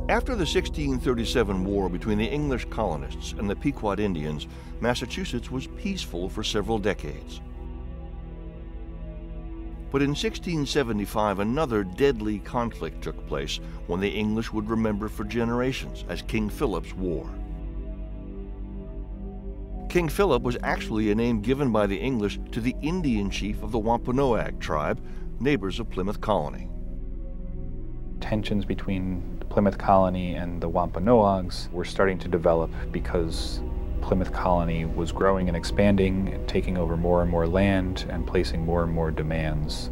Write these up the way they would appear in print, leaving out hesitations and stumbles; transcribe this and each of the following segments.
After the 1637 war between the English colonists and the Pequot Indians, Massachusetts was peaceful for several decades. But in 1675, another deadly conflict took place, one the English would remember for generations as King Philip's War. King Philip was actually a name given by the English to the Indian chief of the Wampanoag tribe, neighbors of Plymouth Colony. Tensions between the Plymouth Colony and the Wampanoags were starting to develop because Plymouth Colony was growing and expanding, and taking over more and more land and placing more and more demands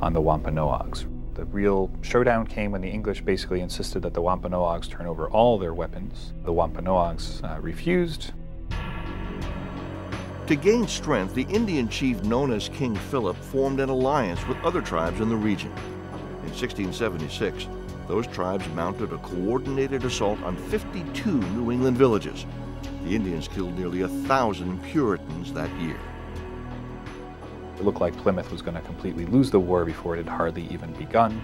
on the Wampanoags. The real showdown came when the English basically insisted that the Wampanoags turn over all their weapons. The Wampanoags refused. To gain strength, the Indian chief known as King Philip formed an alliance with other tribes in the region. In 1676, those tribes mounted a coordinated assault on 52 New England villages. The Indians killed nearly 1,000 Puritans that year. It looked like Plymouth was going to completely lose the war before it had hardly even begun.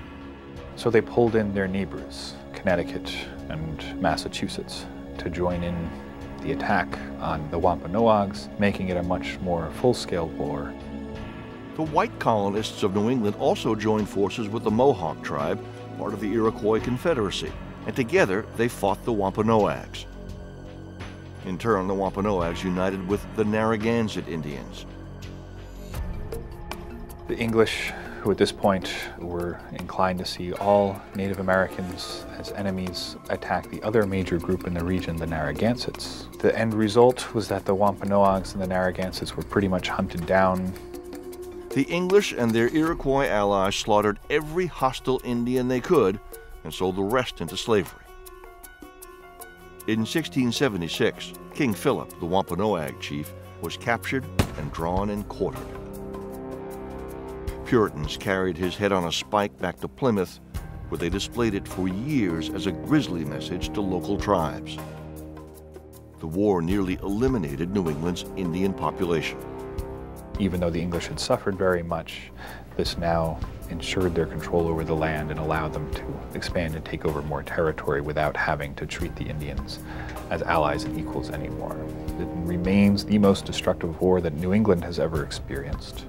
So they pulled in their neighbors, Connecticut and Massachusetts, to join in the attack on the Wampanoags, making it a much more full-scale war. The white colonists of New England also joined forces with the Mohawk tribe, part of the Iroquois Confederacy, and together they fought the Wampanoags. In turn, the Wampanoags united with the Narragansett Indians. The English, who at this point were inclined to see all Native Americans as enemies, attacked the other major group in the region, the Narragansetts. The end result was that the Wampanoags and the Narragansetts were pretty much hunted down. The English and their Iroquois allies slaughtered every hostile Indian they could and sold the rest into slavery. In 1676, King Philip, the Wampanoag chief, was captured and drawn and quartered. Puritans carried his head on a spike back to Plymouth, where they displayed it for years as a grisly message to local tribes. The war nearly eliminated New England's Indian population. Even though the English had suffered very much, this now ensured their control over the land and allowed them to expand and take over more territory without having to treat the Indians as allies and equals anymore. It remains the most destructive war that New England has ever experienced.